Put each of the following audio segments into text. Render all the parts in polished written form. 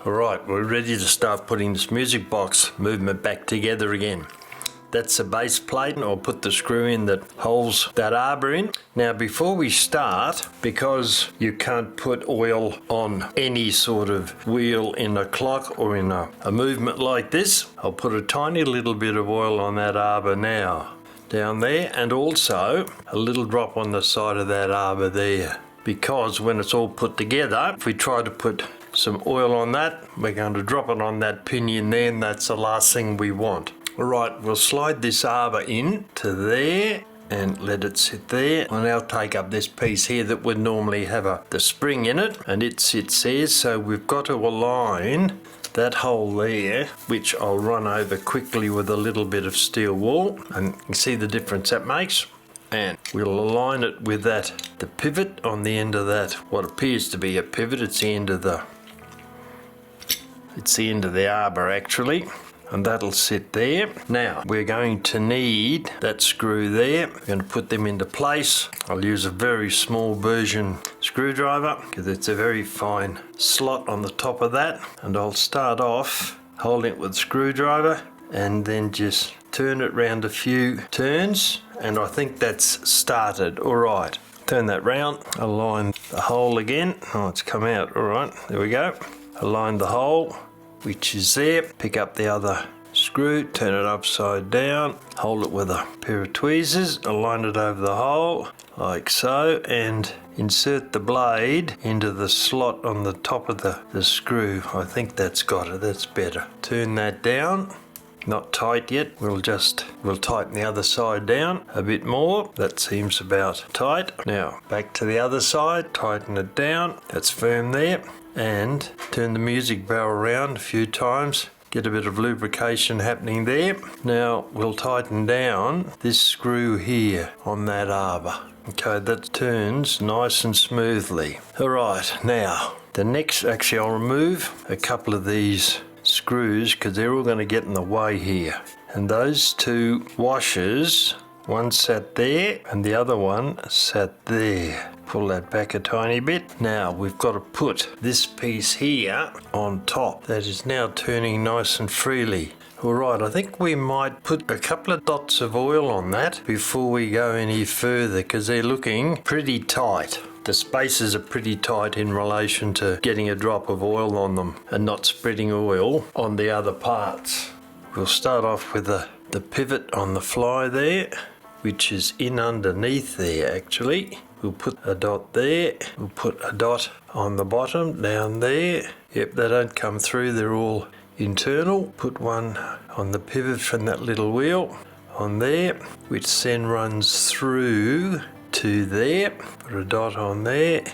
Alright, we're ready to start putting this music box movement back together again. That's the base plate, and I'll put the screw in that holds that arbor in. Now before we start, because you can't put oil on any sort of wheel in a clock or in a movement like this, I'll put a tiny little bit of oil on that arbor now. Down there, and also a little drop on the side of that arbor there. Because when it's all put together, if we try to put some oil on that, we're going to drop it on that pinion there, and that's the last thing we want. Alright, we'll slide this arbor in to there and let it sit there. I'll now take up this piece here that would normally have the spring in it, and it sits there, so we've got to align that hole there, which I'll run over quickly with a little bit of steel wool, and you can see the difference that makes. And we'll align it with the pivot on the end of that, what appears to be a pivot. It's the end of the arbor actually, and that'll sit there. Now we're going to need that screw there. We're going to put them into place. I'll use a very small version screwdriver because it's a very fine slot on the top of that, and I'll start off holding it with a screwdriver and then just turn it round a few turns, and I think that's started. Alright, turn that round, align the hole again. Oh, it's come out. Alright, there we go. Align the hole, which is there. Pick up the other screw, turn it upside down, hold it with a pair of tweezers, align it over the hole like so, and insert the blade into the slot on the top of the screw. I think that's got it. That's better. Turn that down. Not tight yet. We'll tighten the other side down a bit more. That seems about tight. Now back to the other side, tighten it down. That's firm there. And turn the music barrel around a few times. Get a bit of lubrication happening there. Now we'll tighten down this screw here on that arbor. Okay, that turns nice and smoothly. Alright, now the next, actually I'll remove a couple of these screws because they're all going to get in the way here, and those two washers, one sat there and the other one sat there. Pull that back a tiny bit. Now we've got to put this piece here on top that is now turning nice and freely. Alright, I think we might put a couple of dots of oil on that before we go any further because they're looking pretty tight. The spaces are pretty tight in relation to getting a drop of oil on them and not spreading oil on the other parts. We'll start off with the pivot on the fly there, which is in underneath there actually. We'll put a dot there. We'll put a dot on the bottom down there. Yep, they don't come through, they're all internal. Put one on the pivot from that little wheel on there, which then runs through to there. Put a dot on there,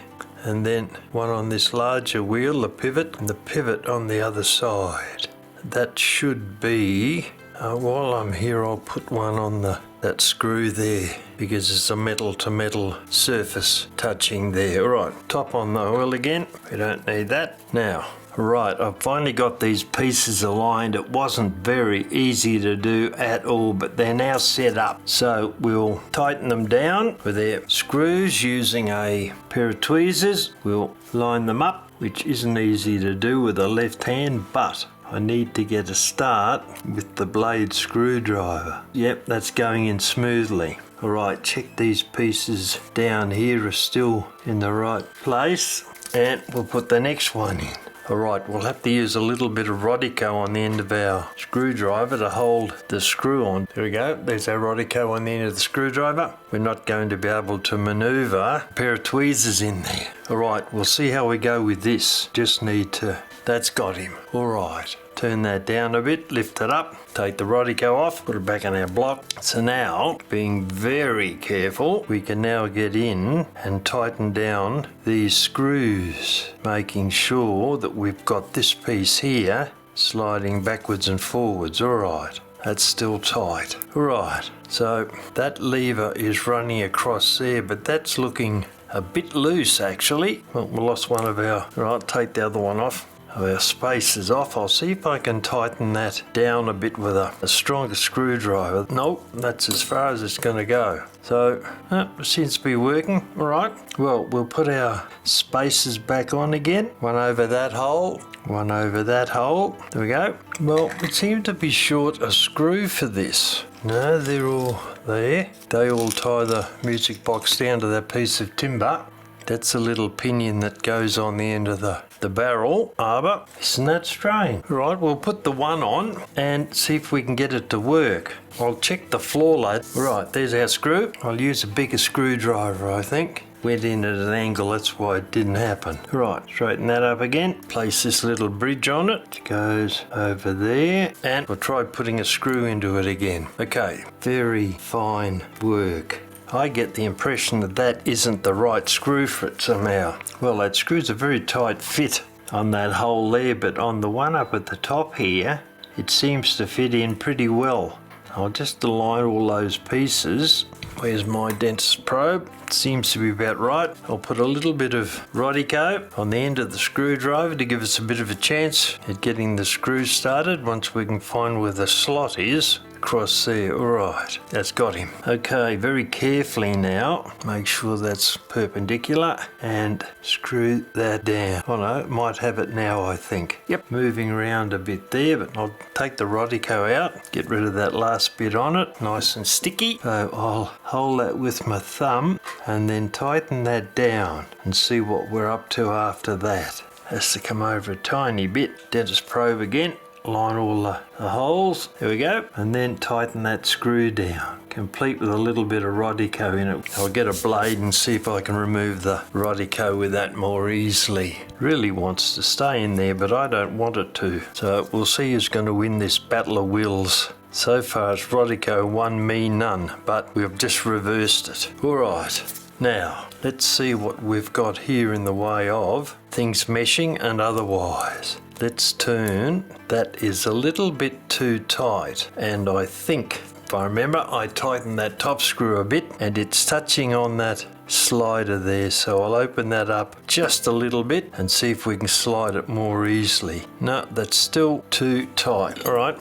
and then one on this larger wheel, the pivot, and the pivot on the other side. That should be, while I'm here, I'll put one on that screw there because it's a metal to metal surface touching there. Alright, top on the oil again. We don't need that. Now, right, I've finally got these pieces aligned. It wasn't very easy to do at all, but they're now set up. So we'll tighten them down with their screws using a pair of tweezers. We'll line them up, which isn't easy to do with a left hand, but I need to get a start with the blade screwdriver. Yep, that's going in smoothly. Alright, check these pieces down here are still in the right place, and we'll put the next one in. Alright, we'll have to use a little bit of Rodico on the end of our screwdriver to hold the screw on. There we go, there's our Rodico on the end of the screwdriver. We're not going to be able to manoeuvre a pair of tweezers in there. Alright, we'll see how we go with this. Just need to, that's got him. Alright, turn that down a bit, lift it up, take the Rodico off, put it back on our block. So now, being very careful, we can now get in and tighten down these screws, making sure that we've got this piece here sliding backwards and forwards. Alright, that's still tight. Alright, so that lever is running across there, but that's looking a bit loose actually. Well, we lost one of our, right, take the other one off. of our spacers off. I'll see if I can tighten that down a bit with a stronger screwdriver. Nope, that's as far as it's going to go. So, it seems to be working. Alright, well, we'll put our spacers back on again. One over that hole, one over that hole. There we go. Well, it seemed to be short a screw for this. No, they're all there. They all tie the music box down to that piece of timber. That's a little pinion that goes on the end of the barrel arbor. Isn't that strange? Right, we'll put the one on and see if we can get it to work. I'll check the floor load. Right, there's our screw. I'll use a bigger screwdriver, I think. Went in at an angle, that's why it didn't happen. Right, straighten that up again. Place this little bridge on it. It goes over there. And we'll try putting a screw into it again. Okay, very fine work. I get the impression that that isn't the right screw for it somehow. Well, that screw's a very tight fit on that hole there, but on the one up at the top here, it seems to fit in pretty well. I'll just align all those pieces. Where's my dentist probe? It seems to be about right. I'll put a little bit of Rodico on the end of the screwdriver to give us a bit of a chance at getting the screw started once we can find where the slot is. Across there, alright, that's got him. Okay, very carefully now, make sure that's perpendicular and screw that down. Oh no, it might have it now, I think. Yep, moving around a bit there, but I'll take the Rodico out, get rid of that last bit on it, nice and sticky. So I'll hold that with my thumb and then tighten that down and see what we're up to after that. Has to come over a tiny bit. Dentist probe again. Line all the holes, there we go, and then tighten that screw down, complete with a little bit of Rodico in it. I'll get a blade and see if I can remove the Rodico with that more easily. Really wants to stay in there, but I don't want it to. So we'll see who's going to win this battle of wills. So far it's Rodico 1, me none, but we've just reversed it. Alright, now let's see what we've got here in the way of things meshing and otherwise. Let's turn. That is a little bit too tight, and I think, if I remember, I tightened that top screw a bit and it's touching on that slider there, so I'll open that up just a little bit and see if we can slide it more easily. No, that's still too tight. Alright,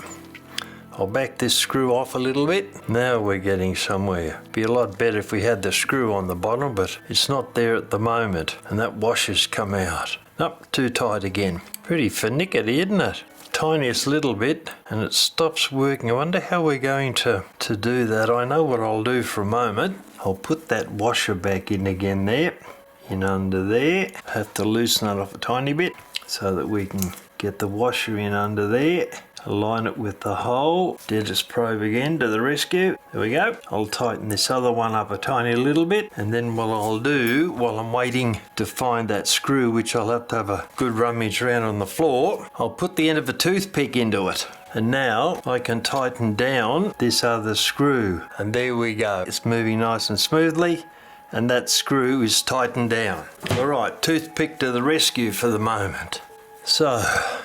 I'll back this screw off a little bit. Now we're getting somewhere. Be a lot better if we had the screw on the bottom, but it's not there at the moment, and that washer's come out. Nope, too tight again. Pretty finicky, isn't it? Tiniest little bit and it stops working. I wonder how we're going to do that. I know what I'll do for a moment. I'll put that washer back in again there, in under there. Have to loosen it off a tiny bit so that we can get the washer in under there. Align it with the hole. Dentist probe again to the rescue. There we go. I'll tighten this other one up a tiny little bit, and then what I'll do while I'm waiting to find that screw, which I'll have to have a good rummage around on the floor, I'll put the end of a toothpick into it. And now I can tighten down this other screw. And there we go. It's moving nice and smoothly, and that screw is tightened down. Alright, toothpick to the rescue for the moment. So,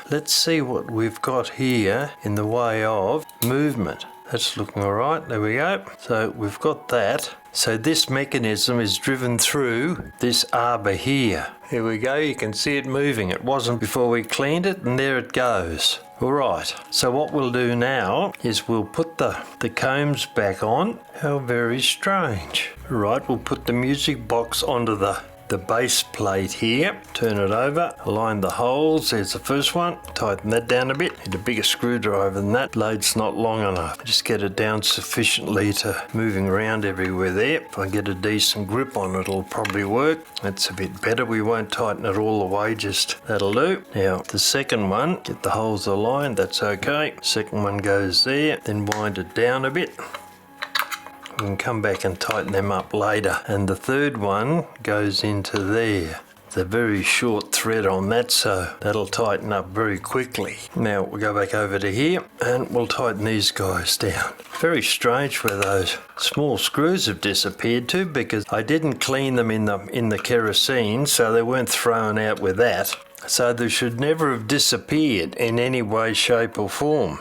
let's see what we've got here in the way of movement. That's looking alright, there we go. So we've got that. So this mechanism is driven through this arbor here. Here we go, you can see it moving. It wasn't before we cleaned it, and there it goes. Alright, so what we'll do now is we'll put the combs back on. How very strange. Alright, we'll put the music box onto the base plate here, turn it over, align the holes. There's the first one, tighten that down a bit. Need a bigger screwdriver than that, blade's not long enough. Just get it down sufficiently to moving around everywhere there. If I get a decent grip on it, it'll probably work. That's a bit better. We won't tighten it all the way, just that'll do. Now the second one, get the holes aligned, that's okay. Second one goes there, then wind it down a bit. We can come back and tighten them up later. And the third one goes into there. It's a very short thread on that, so that'll tighten up very quickly. Now we'll go back over to here and we'll tighten these guys down. Very strange where those small screws have disappeared to, because I didn't clean them in the kerosene, so they weren't thrown out with that. So they should never have disappeared in any way, shape or form.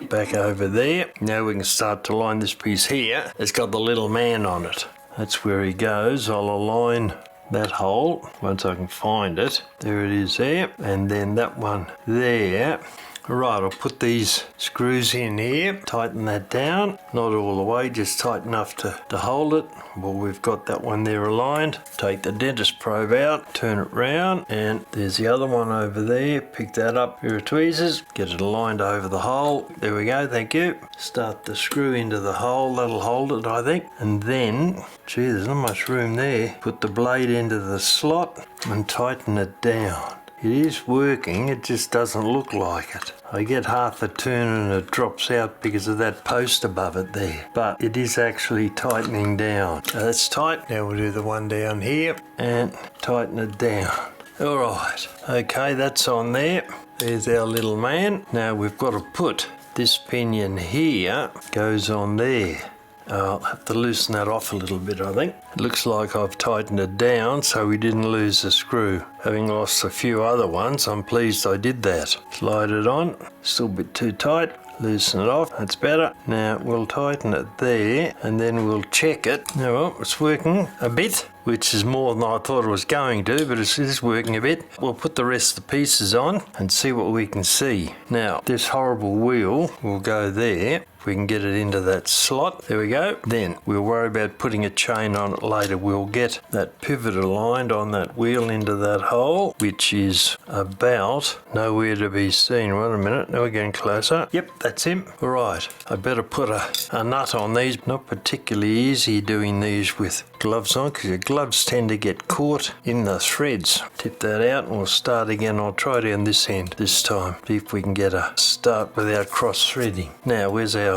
Back over there. Now we can start to line this piece here. It's got the little man on it. That's where he goes. I'll align that hole, once I can find it. There it is there, and then that one there. Right, I'll put these screws in here, tighten that down, not all the way, just tight enough to hold it. Well, we've got that one there aligned. Take the dentist probe out, turn it round, and there's the other one over there. Pick that up, pair of tweezers, get it aligned over the hole. There we go, thank you. Start the screw into the hole, that'll hold it, I think. And then, gee, there's not much room there. Put the blade into the slot and tighten it down. It is working, it just doesn't look like it. I get half a turn and it drops out because of that post above it there. But it is actually tightening down. Now that's tight. Now we'll do the one down here and tighten it down. Alright, okay, that's on there. There's our little man. Now we've got to put this pinion here, goes on there. I'll have to loosen that off a little bit, I think. It looks like I've tightened it down so we didn't lose the screw. Having lost a few other ones, I'm pleased I did that. Slide it on, still a bit too tight. Loosen it off, that's better. Now we'll tighten it there and then we'll check it. Now well, it's working a bit, which is more than I thought it was going to, but it is working a bit. We'll put the rest of the pieces on and see what we can see. Now this horrible wheel will go there. If we can get it into that slot, there we go. Then we'll worry about putting a chain on it later. We'll get that pivot aligned on that wheel into that hole, which is about nowhere to be seen. Wait a minute, now we're getting closer. Yep, that's him. All right, I better put a nut on these. Not particularly easy doing these with gloves on because your gloves tend to get caught in the threads. Tip that out and we'll start again. I'll try down this end this time. See if we can get a start without cross threading. Now where's our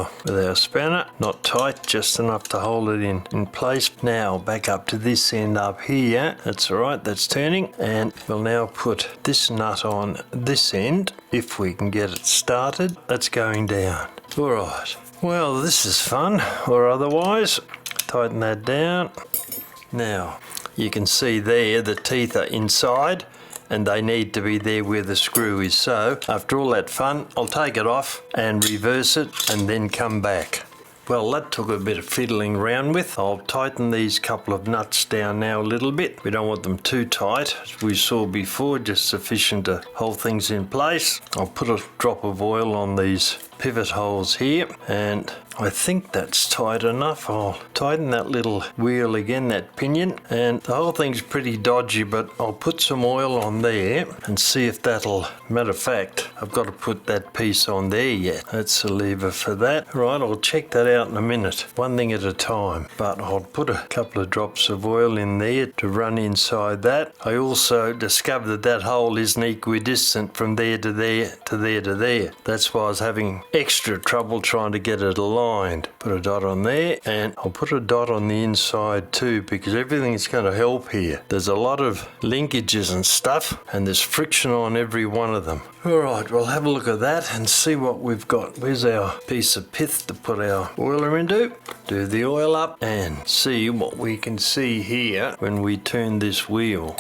spanner? Not tight, just enough to hold it in place. Now back up to this end up here. That's all right, that's turning. And we'll now put this nut on this end if we can get it started. That's going down. All right. Well, this is fun, or otherwise. Tighten that down. Now, you can see there the teeth are inside and they need to be there where the screw is. So, after all that fun, I'll take it off and reverse it and then come back. Well, that took a bit of fiddling around with. I'll tighten these couple of nuts down now a little bit. We don't want them too tight, as we saw before, just sufficient to hold things in place. I'll put a drop of oil on these pivot holes here and I think that's tight enough. I'll tighten that little wheel again, that pinion, and the whole thing's pretty dodgy, but I'll put some oil on there and see if that'll, matter of fact, I've got to put that piece on there yet. That's the lever for that. Right, I'll check that out in a minute, one thing at a time, but I'll put a couple of drops of oil in there to run inside that. I also discovered that hole isn't equidistant from there to there to there to there. That's why I was having extra trouble trying to get it aligned. Put a dot on there and I'll put a dot on the inside too because everything's going to help here. There's a lot of linkages and stuff and there's friction on every one of them. Alright, we'll have a look at that and see what we've got. Where's our piece of pith to put our oiler into? Do the oil up and see what we can see here when we turn this wheel.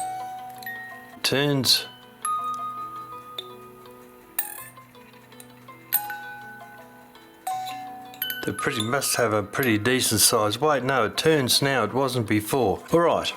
It turns. They must have a pretty decent size weight. No, it turns now, it wasn't before. Alright,